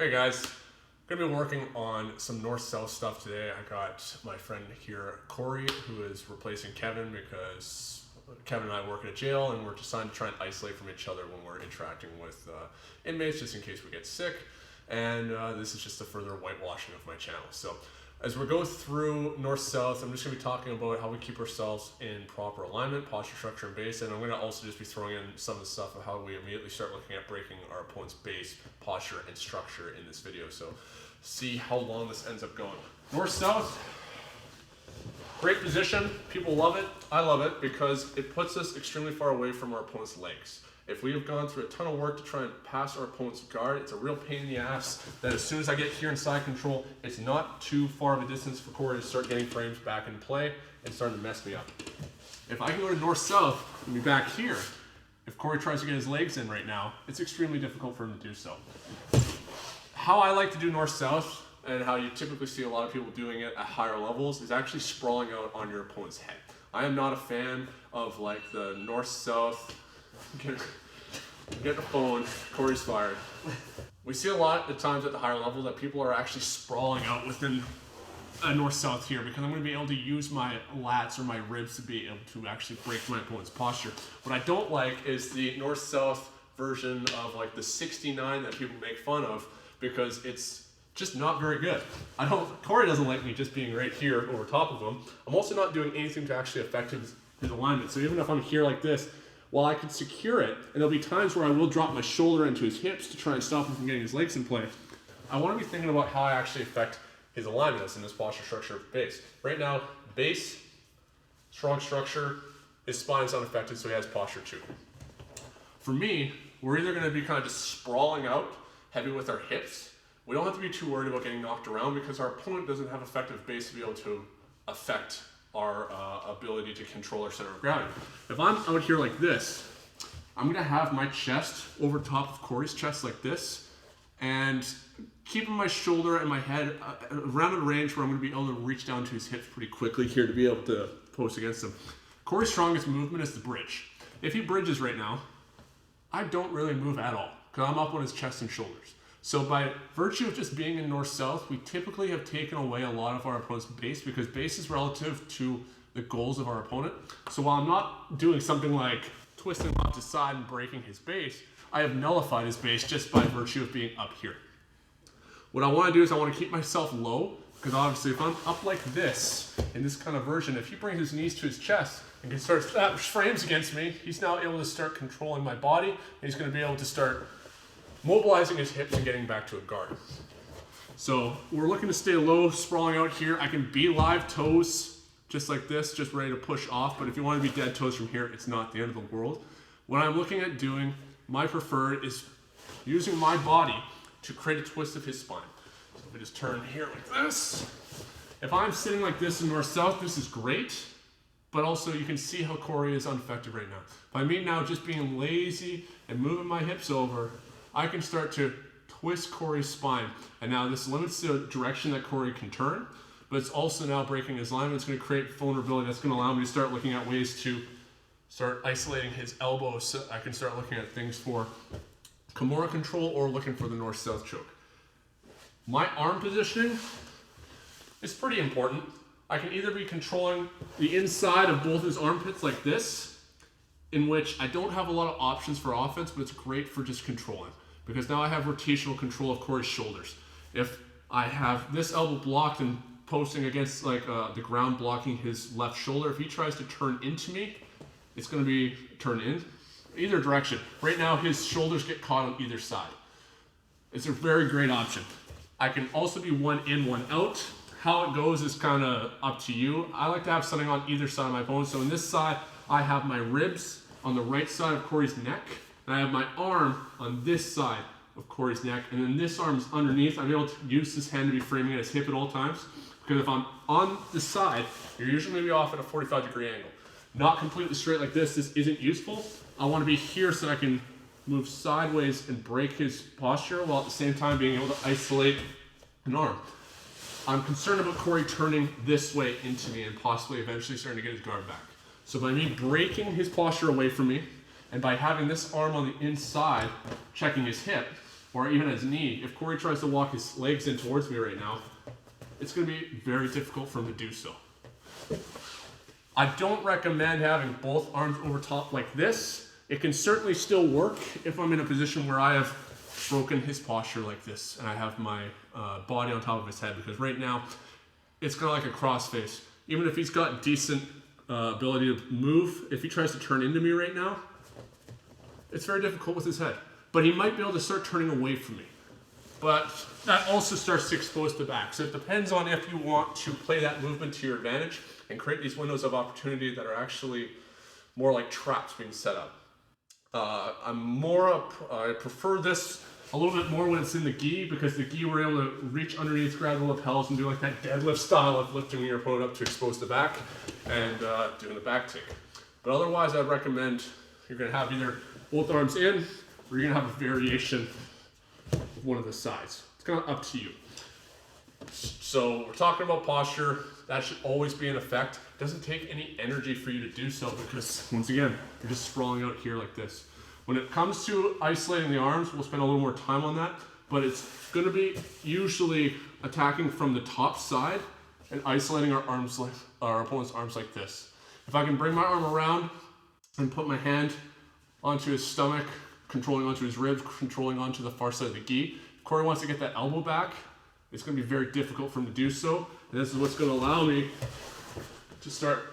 Hey guys, I'm going to be working on some north-south stuff today. I got my friend here, Corey, who is replacing Kevin because Kevin and I work at a jail and we're deciding to try and isolate from each other when we're interacting with inmates just in case we get sick. And this is just a further whitewashing of my channel. So as we go through north-south, I'm just going to be talking about how we keep ourselves in proper alignment, posture, structure, and base. And I'm going to also just be throwing in some of the stuff of how we immediately start looking at breaking our opponent's base, posture, and structure in this video. So see how long this ends up going. North-south, great position. People love it. I love it because it puts us extremely far away from our opponent's legs. If we have gone through a ton of work to try and pass our opponent's guard, it's a real pain in the ass that as soon as I get here in side control, it's not too far of a distance for Corey to start getting frames back in play and starting to mess me up. If I can go to north-south and be back here, if Corey tries to get his legs in right now, it's extremely difficult for him to do so. How I like to do north-south and how you typically see a lot of people doing it at higher levels is actually sprawling out on your opponent's head. I am not a fan of like the north-south. Get the phone, Corey's fired. We see a lot of times at the higher level that people are actually sprawling out within a north-south here because I'm going to be able to use my lats or my ribs to be able to actually break my opponent's posture. What I don't like is the north-south version of like the 69 that people make fun of because it's just not very good. Corey doesn't like me just being right here over top of him. I'm also not doing anything to actually affect his alignment. So even if I'm here like this, while I can secure it, and there'll be times where I will drop my shoulder into his hips to try and stop him from getting his legs in play, I want to be thinking about how I actually affect his alignment in this posture, structure, base. Right now, base, strong structure, his spine is unaffected, so he has posture too. For me, we're either going to be kind of just sprawling out, heavy with our hips. We don't have to be too worried about getting knocked around because our opponent doesn't have effective base to be able to affect our ability to control our center of gravity. If I'm out here like this, I'm gonna have my chest over top of Corey's chest like this, and keeping my shoulder and my head around a range where I'm gonna be able to reach down to his hips pretty quickly here to be able to post against him. Corey's strongest movement is the bridge. If he bridges right now, I don't really move at all because I'm up on his chest and shoulders. So by virtue of just being in north-south, we typically have taken away a lot of our opponent's base because base is relative to the goals of our opponent. So while I'm not doing something like twisting off to side and breaking his base, I have nullified his base just by virtue of being up here. What I want to do is I want to keep myself low because obviously if I'm up like this, in this kind of version, if he brings his knees to his chest and can start frames against me, he's now able to start controlling my body and he's going to be able to start mobilizing his hips and getting back to a guard. So we're looking to stay low, sprawling out here. I can be live toes just like this, just ready to push off. But if you want to be dead toes from here, it's not the end of the world. What I'm looking at doing, my preferred, is using my body to create a twist of his spine. So if I just turn here like this, if I'm sitting like this in north-south, this is great. But also you can see how Corey is unaffected right now. By me now just being lazy and moving my hips over, I can start to twist Corey's spine. And now this limits the direction that Corey can turn, but it's also now breaking his alignment. It's going to create vulnerability. That's going to allow me to start looking at ways to start isolating his elbows so I can start looking at things for Kimura control or looking for the north-south choke. My arm positioning is pretty important. I can either be controlling the inside of both his armpits like this, in which I don't have a lot of options for offense, but it's great for just controlling. Because now I have rotational control of Corey's shoulders. If I have this elbow blocked and posting against like the ground blocking his left shoulder, if he tries to turn into me, it's going to be turn in either direction. Right now his shoulders get caught on either side. It's a very great option. I can also be one in, one out. How it goes is kind of up to you. I like to have something on either side of my opponent. So on this side, I have my ribs on the right side of Corey's neck. And I have my arm on this side of Corey's neck, and then this arm is underneath. I'm able to use this hand to be framing at his hip at all times, because if I'm on the side, you're usually going to be off at a 45-degree angle. Not completely straight like this isn't useful. I want to be here so I can move sideways and break his posture, while at the same time being able to isolate an arm. I'm concerned about Corey turning this way into me and possibly eventually starting to get his guard back. So by me breaking his posture away from me, and by having this arm on the inside, checking his hip, or even his knee, if Corey tries to walk his legs in towards me right now, it's going to be very difficult for him to do so. I don't recommend having both arms over top like this. It can certainly still work if I'm in a position where I have broken his posture like this and I have my body on top of his head, because right now it's kind of like a cross face. Even if he's got decent ability to move, if he tries to turn into me right now, it's very difficult with his head. But he might be able to start turning away from me. But that also starts to expose the back. So it depends on if you want to play that movement to your advantage and create these windows of opportunity that are actually more like traps being set up. I prefer this a little bit more when it's in the gi, because the gi we're able to reach underneath, grab the lapels, and do like that deadlift style of lifting your opponent up to expose the back and doing the back take. But otherwise, I'd recommend you're going to have either both arms in, or you're going to have a variation of one of the sides. It's kind of up to you. So we're talking about posture. That should always be in effect. It doesn't take any energy for you to do so, because once again, you're just sprawling out here like this. When it comes to isolating the arms, we'll spend a little more time on that, but it's going to be usually attacking from the top side and isolating our arms, like our opponent's arms like this. If I can bring my arm around and put my hand onto his stomach, controlling onto his ribs, controlling onto the far side of the gi, if Corey wants to get that elbow back, it's going to be very difficult for him to do so. And this is what's going to allow me to start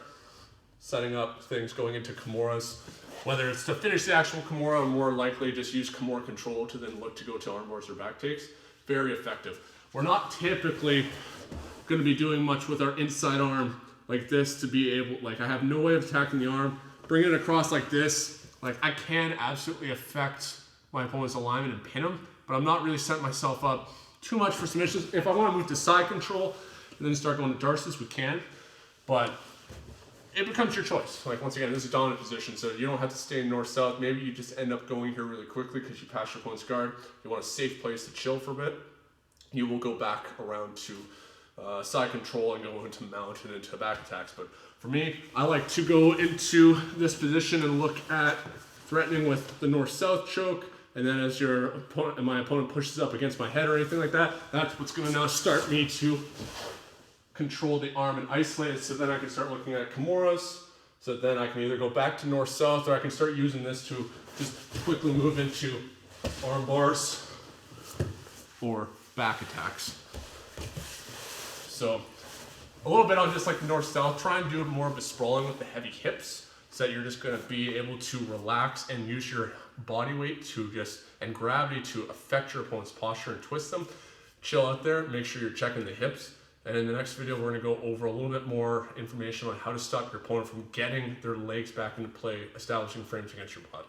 setting up things going into Kimuras. Whether it's to finish the actual Kimura, or more likely just use Kimura control to then look to go to armbars or back takes. Very effective. We're not typically going to be doing much with our inside arm like this to be able, like I have no way of attacking the arm. Bring it across like this. Like I can absolutely affect my opponent's alignment and pin him, but I'm not really setting myself up too much for submissions. If I want to move to side control and then start going to Darces, we can, but it becomes your choice. Like once again, this is a dominant position, so you don't have to stay in north-south. Maybe you just end up going here really quickly because you pass your opponent's guard. You want a safe place to chill for a bit. You will go back around to side control and go into mount and into back attacks. But for me, I like to go into this position and look at threatening with the north-south choke. And then as my opponent pushes up against my head or anything like that, that's what's going to now start me to control the arm and isolate it, so then I can start looking at Kimuras, so then I can either go back to north-south, or I can start using this to just quickly move into arm bars or back attacks. So a little bit on just like the north-south, try and do more of a sprawling with the heavy hips, so that you're just going to be able to relax and use your body weight and gravity to affect your opponent's posture and twist them. Chill out there, make sure you're checking the hips. And in the next video, we're going to go over a little bit more information on how to stop your opponent from getting their legs back into play, establishing frames against your body.